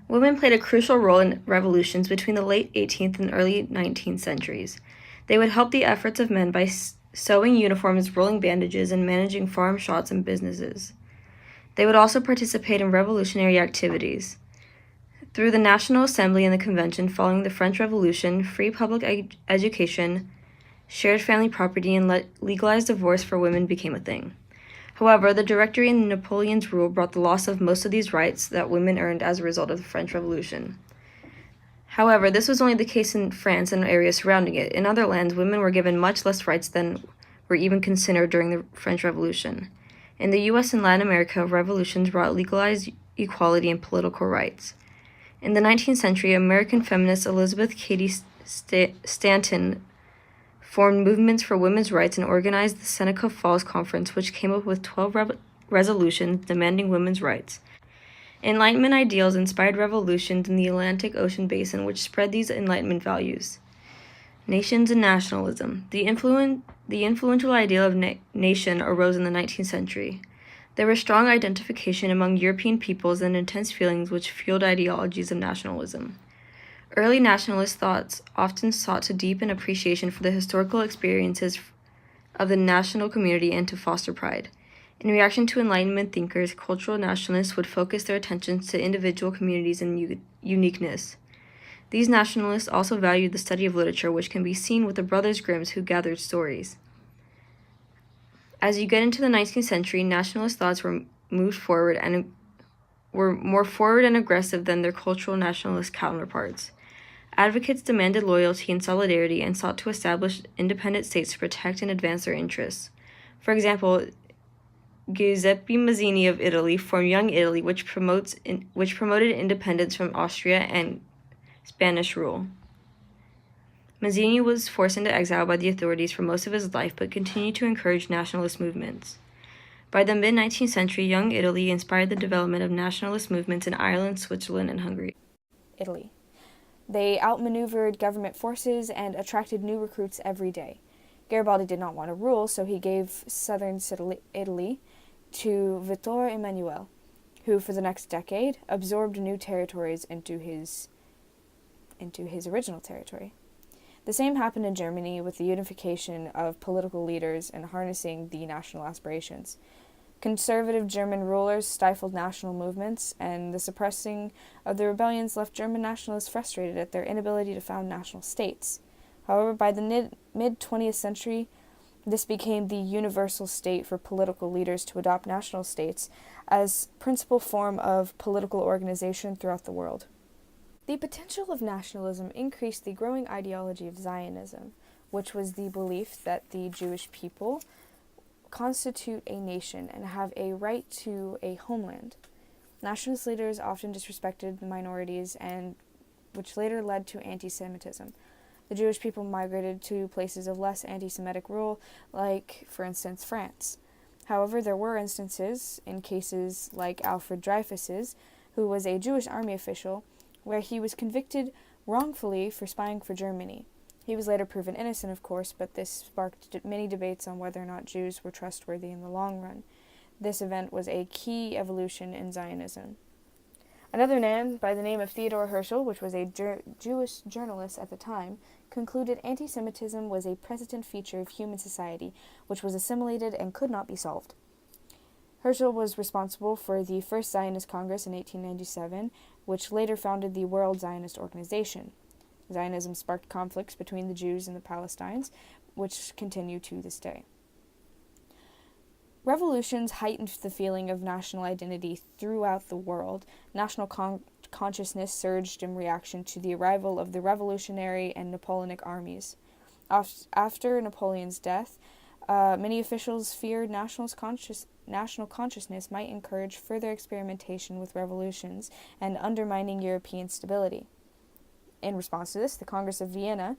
Women played a crucial role in revolutions between the late 18th and early 19th centuries. They would help the efforts of men by sewing uniforms, rolling bandages, and managing farm shops and businesses. They would also participate in revolutionary activities. Through the National Assembly and the Convention following the French Revolution, free public education, shared family property, and legalized divorce for women became a thing. However, the Directory and Napoleon's rule brought the loss of most of these rights that women earned as a result of the French Revolution. However, this was only the case in France and areas surrounding it. In other lands, women were given much less rights than were even considered during the French Revolution. In the U.S. and Latin America, revolutions brought legalized equality and political rights. In the 19th century, American feminist Elizabeth Cady Stanton formed movements for women's rights and organized the Seneca Falls Conference, which came up with 12 resolutions demanding women's rights. Enlightenment ideals inspired revolutions in the Atlantic Ocean basin, which spread these Enlightenment values. Nations and nationalism. The influential ideal of nation arose in the 19th century. There was strong identification among European peoples and intense feelings which fueled ideologies of nationalism. Early nationalist thoughts often sought to deepen appreciation for the historical experiences of the national community and to foster pride. In reaction to Enlightenment thinkers, cultural nationalists would focus their attentions to individual communities and uniqueness. These nationalists also valued the study of literature, which can be seen with the Brothers Grimm who gathered stories. As you get into the 19th century, nationalist thoughts were moved forward and were more forward and aggressive than their cultural nationalist counterparts. Advocates demanded loyalty and solidarity and sought to establish independent states to protect and advance their interests. For example, Giuseppe Mazzini of Italy formed Young Italy, which promoted independence from Austria and Spanish rule. Mazzini was forced into exile by the authorities for most of his life, but continued to encourage nationalist movements. By the mid-19th century, Young Italy inspired the development of nationalist movements in Ireland, Switzerland, and Hungary. Italy. They outmaneuvered government forces and attracted new recruits every day. Garibaldi did not want to rule, so he gave southern Italy to Vittorio Emanuele, who for the next decade absorbed new territories into his original territory. The same happened in Germany with the unification of political leaders and harnessing the national aspirations. Conservative German rulers stifled national movements, and the suppressing of the rebellions left German nationalists frustrated at their inability to found national states. However, by the mid-20th century, this became the universal state for political leaders to adopt national states as principal form of political organization throughout the world. The potential of nationalism increased the growing ideology of Zionism, which was the belief that the Jewish people constitute a nation and have a right to a homeland. Nationalist leaders often disrespected the minorities, and which later led to anti-Semitism. The Jewish people migrated to places of less anti-Semitic rule, like, for instance, France. However, there were instances, in cases like Alfred Dreyfus's, who was a Jewish army official, where he was convicted wrongfully for spying for Germany. He was later proven innocent, of course, but this sparked many debates on whether or not Jews were trustworthy in the long run. This event was a key evolution in Zionism. Another man, by the name of Theodor Herzl, which was a Jewish journalist at the time, concluded anti-Semitism was a present feature of human society, which was assimilated and could not be solved. Herzl was responsible for the First Zionist Congress in 1897, which later founded the World Zionist Organization. Zionism sparked conflicts between the Jews and the Palestinians, which continue to this day. Revolutions heightened the feeling of national identity throughout the world. National consciousness surged in reaction to the arrival of the revolutionary and Napoleonic armies. After Napoleon's death, many officials feared national consciousness might encourage further experimentation with revolutions and undermining European stability. In response to this, the Congress of Vienna,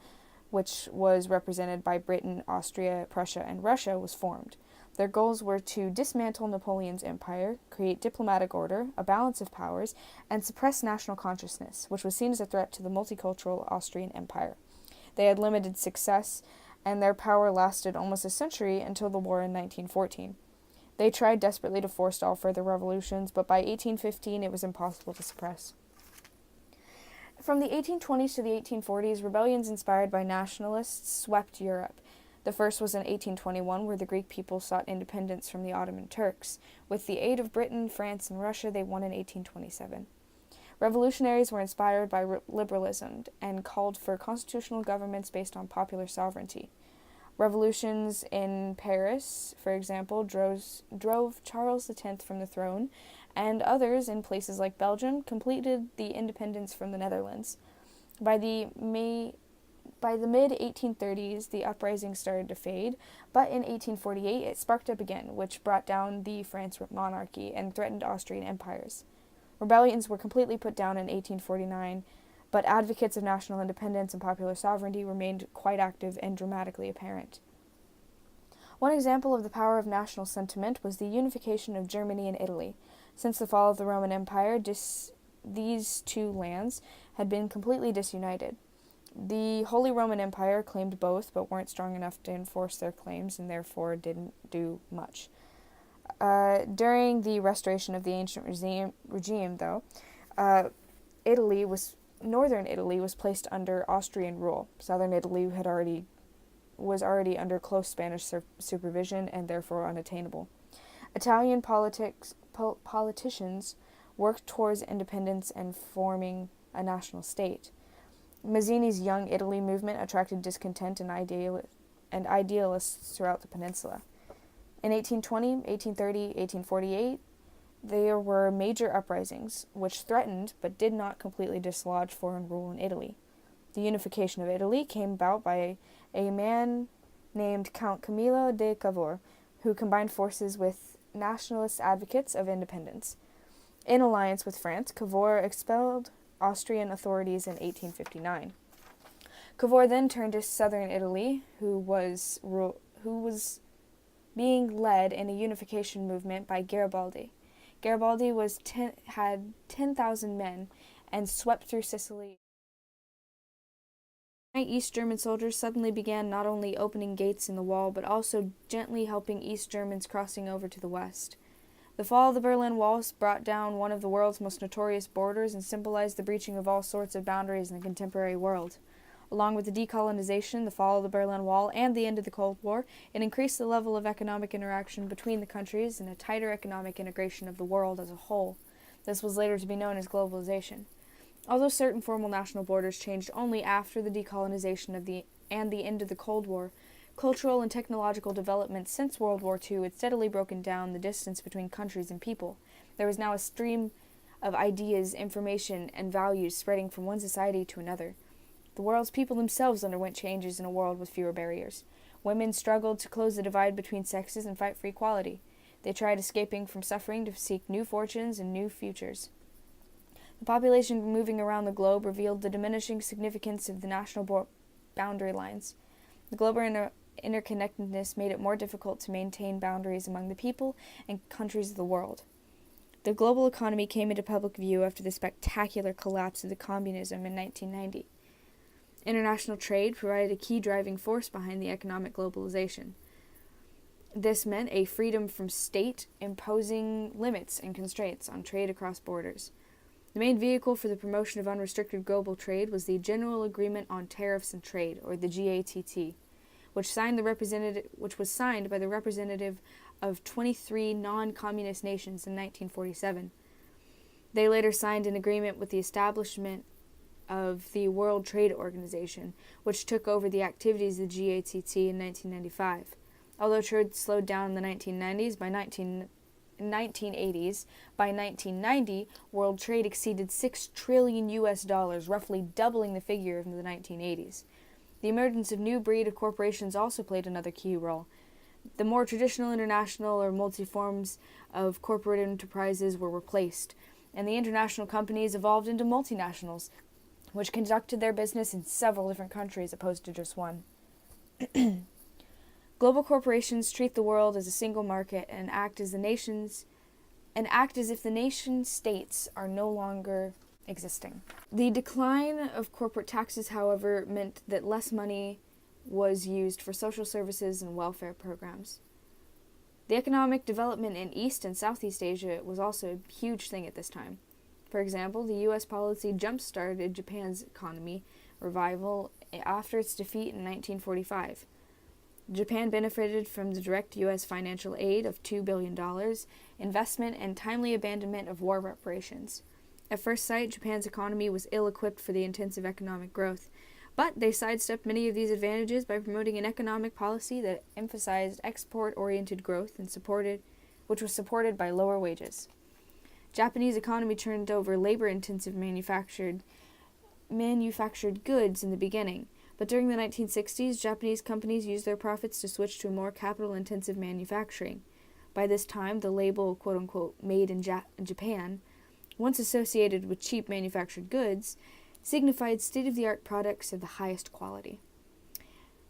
which was represented by Britain, Austria, Prussia, and Russia, was formed. Their goals were to dismantle Napoleon's empire, create diplomatic order, a balance of powers, and suppress national consciousness, which was seen as a threat to the multicultural Austrian Empire. They had limited success, and their power lasted almost a century until the war in 1914. They tried desperately to forestall further revolutions, but by 1815 it was impossible to suppress. From the 1820s to the 1840s, rebellions inspired by nationalists swept Europe. The first was in 1821, where the Greek people sought independence from the Ottoman Turks. With the aid of Britain, France, and Russia, they won in 1827. Revolutionaries were inspired by liberalism and called for constitutional governments based on popular sovereignty. Revolutions in Paris, for example, drove Charles X from the throne, and others in places like Belgium completed the independence from the Netherlands. By the mid-1830s, the uprising started to fade, but in 1848 it sparked up again, which brought down the French monarchy and threatened Austrian empires. Rebellions were completely put down in 1849, but advocates of national independence and popular sovereignty remained quite active and dramatically apparent. One example of the power of national sentiment was the unification of Germany and Italy. Since the fall of the Roman Empire, these two lands had been completely disunited. The Holy Roman Empire claimed both, but weren't strong enough to enforce their claims and therefore didn't do much. During the restoration of the ancient regime, though, northern Italy was placed under Austrian rule. Southern Italy was already under close Spanish supervision and therefore unattainable. Italian politicians worked towards independence and forming a national state. Mazzini's Young Italy movement attracted discontent and idealists throughout the peninsula. In 1820, 1830, 1848, there were major uprisings, which threatened but did not completely dislodge foreign rule in Italy. The unification of Italy came about by a man named Count Camillo de Cavour, who combined forces with nationalist advocates of independence. In alliance with France, Cavour expelled Austrian authorities in 1859. Cavour then turned to southern Italy, who was being led in a unification movement by Garibaldi. Garibaldi had 10,000 men and swept through Sicily. East German soldiers suddenly began not only opening gates in the wall, but also gently helping East Germans crossing over to the west. The fall of the Berlin Wall brought down one of the world's most notorious borders and symbolized the breaching of all sorts of boundaries in the contemporary world. Along with the decolonization, the fall of the Berlin Wall, and the end of the Cold War, it increased the level of economic interaction between the countries and a tighter economic integration of the world as a whole. This was later to be known as globalization. Although certain formal national borders changed only after the decolonization and the end of the Cold War, cultural and technological developments since World War II had steadily broken down the distance between countries and people. There was now a stream of ideas, information, and values spreading from one society to another. The world's people themselves underwent changes in a world with fewer barriers. Women struggled to close the divide between sexes and fight for equality. They tried escaping from suffering to seek new fortunes and new futures. The population moving around the globe revealed the diminishing significance of the national boundary lines. The global interconnectedness made it more difficult to maintain boundaries among the people and countries of the world. The global economy came into public view after the spectacular collapse of the communism in 1990. International trade provided a key driving force behind the economic globalization. This meant a freedom from state imposing limits and constraints on trade across borders. The main vehicle for the promotion of unrestricted global trade was the General Agreement on Tariffs and Trade, or the GATT, which was signed by the representative of 23 non-communist nations in 1947. They later signed an agreement with the establishment of the World Trade Organization, which took over the activities of the GATT in 1995. Although trade slowed down in the 1990s, by 1990, world trade exceeded $6 trillion US, roughly doubling the figure of the 1980s. The emergence of new breed of corporations also played another key role. The more traditional international or multi-forms of corporate enterprises were replaced, and the international companies evolved into multinationals, which conducted their business in several different countries opposed to just one. Global corporations treat the world as a single market and act as if the nation states are no longer existing. The decline of corporate taxes, however, meant that less money was used for social services and welfare programs. The economic development in East and Southeast Asia was also a huge thing at this time. For example, the U.S. policy jump-started Japan's economy revival after its defeat in 1945. Japan benefited from the direct U.S. financial aid of $2 billion, investment, and timely abandonment of war reparations. At first sight, Japan's economy was ill-equipped for the intensive economic growth, but they sidestepped many of these advantages by promoting an economic policy that emphasized export-oriented growth and which was supported by lower wages. Japanese economy turned over labor-intensive manufactured goods in the beginning, but during the 1960s, Japanese companies used their profits to switch to a more capital-intensive manufacturing. By this time, the label, quote-unquote, made in Japan, once associated with cheap manufactured goods, signified state-of-the-art products of the highest quality.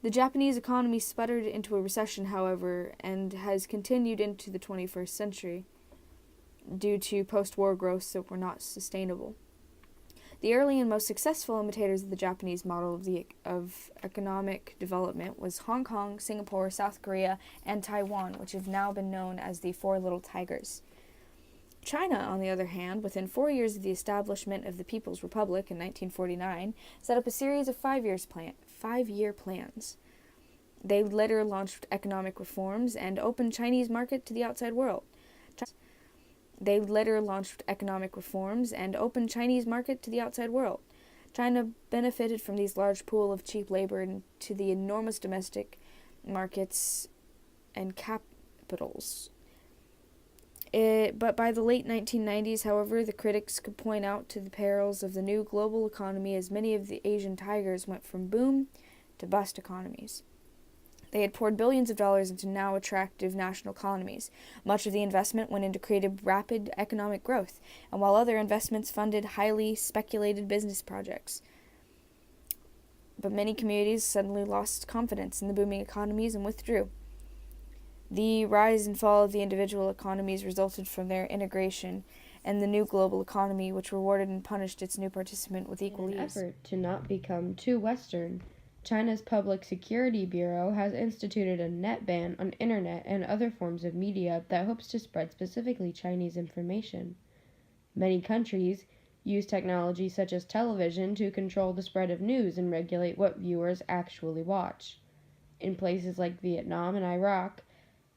The Japanese economy sputtered into a recession, however, and has continued into the 21st century due to post-war growths that were not sustainable. The early and most successful imitators of the Japanese model of economic development was Hong Kong, Singapore, South Korea, and Taiwan, which have now been known as the Four Little Tigers. China, on the other hand, within 4 years of the establishment of the People's Republic in 1949, set up a series of five-year plans. They later launched economic reforms and opened Chinese market to the outside world. China benefited from these large pool of cheap labor into the enormous domestic markets and capitals. But by the late 1990s, however, the critics could point out to the perils of the new global economy as many of the Asian tigers went from boom to bust economies. They had poured billions of dollars into now attractive national economies. Much of the investment went into creating rapid economic growth, and while other investments funded highly speculated business projects. But many communities suddenly lost confidence in the booming economies and withdrew. The rise and fall of the individual economies resulted from their integration and the new global economy, which rewarded and punished its new participant with equal In an ease. effort to not become too Western, China's Public Security Bureau has instituted a net ban on internet and other forms of media that hopes to spread specifically Chinese information. Many countries, use technology such as television to control the spread of news and regulate what viewers actually watch. In places like Vietnam and Iraq,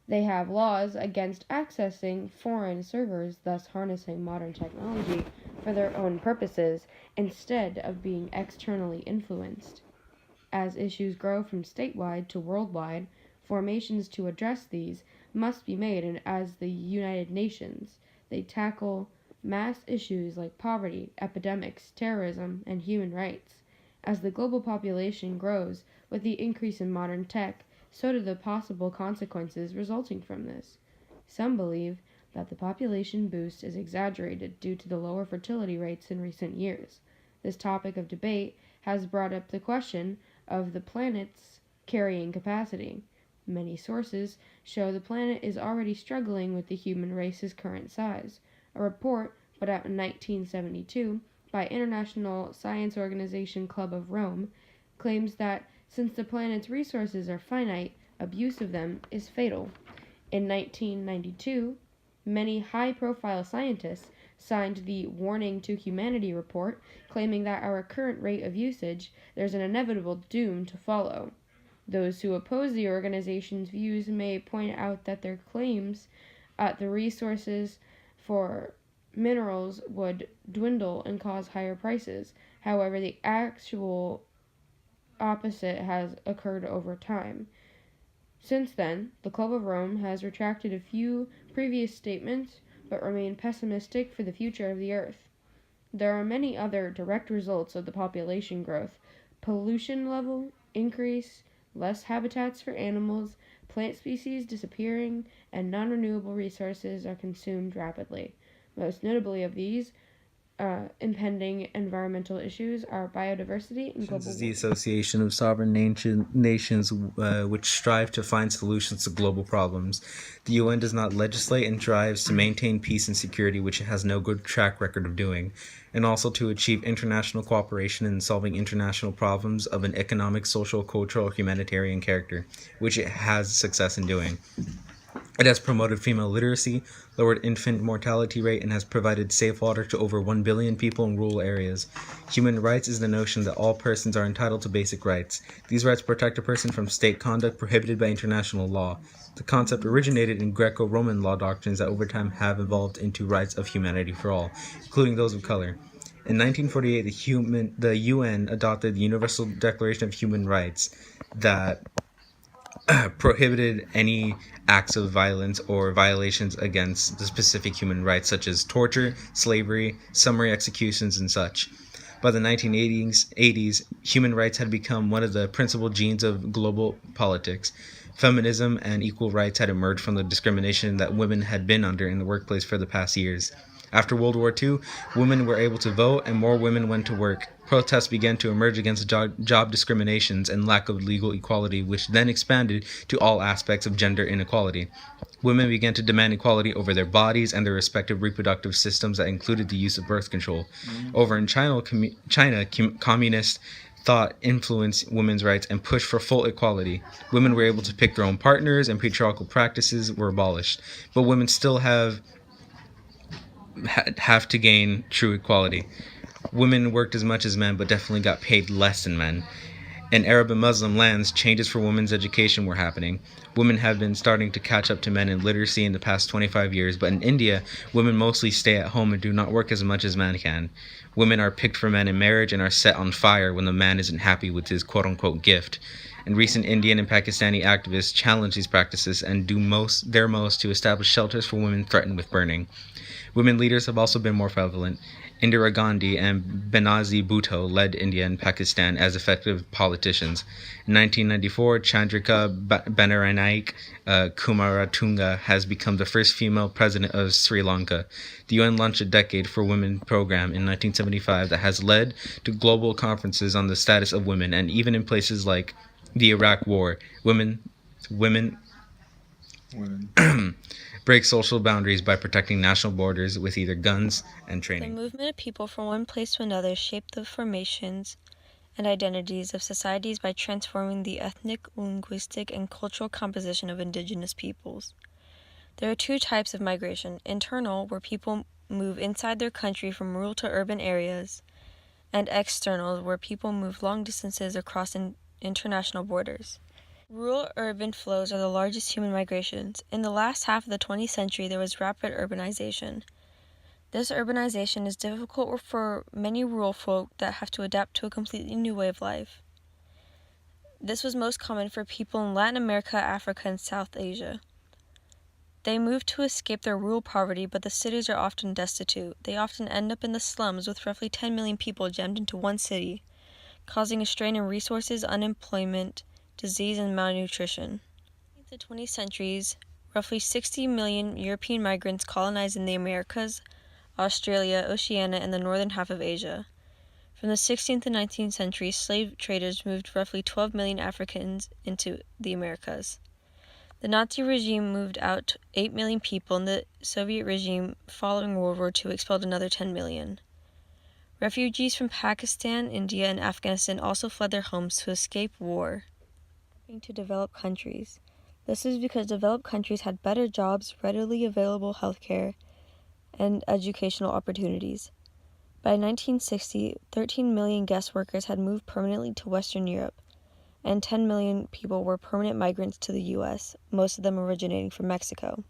they have laws against accessing foreign servers, thus harnessing modern technology for their own purposes instead of being externally influenced. As issues grow from statewide to worldwide, formations to address these must be made, and as the United Nations, they tackle mass issues like poverty, epidemics, terrorism, and human rights. As the global population grows with the increase in modern tech, so do the possible consequences resulting from this. Some believe that the population boost is exaggerated due to the lower fertility rates in recent years. This topic of debate has brought up the question of the planet's carrying capacity. Many sources show the planet is already struggling with the human race's current size. A report put out in 1972 by International Science Organization Club of Rome claims that since the planet's resources are finite, abuse of them is fatal. In 1992, many high-profile scientists signed the Warning to Humanity report, claiming that our current rate of usage, there's an inevitable doom to follow. Those who oppose the organization's views may point out that their claims the resources for minerals would dwindle and cause higher prices. However, the actual opposite has occurred over time. Since then, the Club of Rome has retracted a few previous statements but remain pessimistic for the future of the Earth. There are many other direct results of the population growth: pollution level increase, less habitats for animals, plant species disappearing, and non-renewable resources are consumed rapidly. Most notably of these impending environmental issues are biodiversity and global Is the Association of Sovereign Nations, which strive to find solutions to global problems. The UN does not legislate and strives to maintain peace and security, which it has no good track record of doing, and also to achieve international cooperation in solving international problems of an economic, social, cultural, humanitarian character, which it has success in doing. It has promoted female literacy, lowered infant mortality rate, and has provided safe water to over 1 billion people in rural areas. Human rights is the notion that all persons are entitled to basic rights. These rights protect a person from state conduct prohibited by international law. The concept originated in Greco-Roman law doctrines that over time have evolved into rights of humanity for all, including those of color. In 1948, the UN adopted the Universal Declaration of Human Rights that prohibited any acts of violence or violations against the specific human rights, such as torture, slavery, summary executions, and such. By the 1980s, human rights had become one of the principal genes of global politics. Feminism and equal rights had emerged from the discrimination that women had been under in the workplace for the past years. After World War II, women were able to vote and more women went to work. Protests began to emerge against job discriminations and lack of legal equality, which then expanded to all aspects of gender inequality. Women began to demand equality over their bodies and their respective reproductive systems that included the use of birth control. Over in China, communist thought influenced women's rights and pushed for full equality. Women were able to pick their own partners and patriarchal practices were abolished. But women still have to gain true equality. Women worked as much as men, but definitely got paid less than men. In Arab and Muslim lands, changes for women's education were happening. Women have been starting to catch up to men in literacy in the past 25 years, but in India, women mostly stay at home and do not work as much as men can. Women are picked for men in marriage and are set on fire when the man isn't happy with his quote-unquote gift. And recent Indian and Pakistani activists challenge these practices and do their most to establish shelters for women threatened with burning. Women leaders have also been more prevalent. Indira Gandhi and Benazir Bhutto led India and Pakistan as effective politicians. In 1994, Chandrika Bandaranaike Kumaratunga has become the first female president of Sri Lanka. The UN launched a Decade for Women program in 1975 that has led to global conferences on the status of women, and even in places like the Iraq War, women break social boundaries by protecting national borders with either guns and The training. movement of people from one place to another shaped the formations and identities of societies by transforming the ethnic, linguistic, and cultural composition of indigenous peoples. There are two types of migration: internal, where people move inside their country from rural to urban areas, and external, where people move long distances across international borders. Rural-urban flows are the largest human migrations. In the last half of the 20th century, there was rapid urbanization. This urbanization is difficult for many rural folk that have to adapt to a completely new way of life. This was most common for people in Latin America, Africa, and South Asia. They move to escape their rural poverty, but the cities are often destitute. They often end up in the slums with roughly 10 million people jammed into one city, causing a strain in resources, unemployment, disease, and malnutrition. In the 20th centuries, roughly 60 million European migrants colonized in the Americas, Australia, Oceania, and the northern half of Asia. From the 16th and 19th centuries, slave traders moved roughly 12 million Africans into the Americas. The Nazi regime moved out 8 million people, and the Soviet regime following World War II expelled another 10 million. Refugees from Pakistan, India, and Afghanistan also fled their homes to escape war. To developed countries. This is because developed countries had better jobs, readily available healthcare, and educational opportunities. By 1960, 13 million guest workers had moved permanently to Western Europe, and 10 million people were permanent migrants to the U.S., most of them originating from Mexico.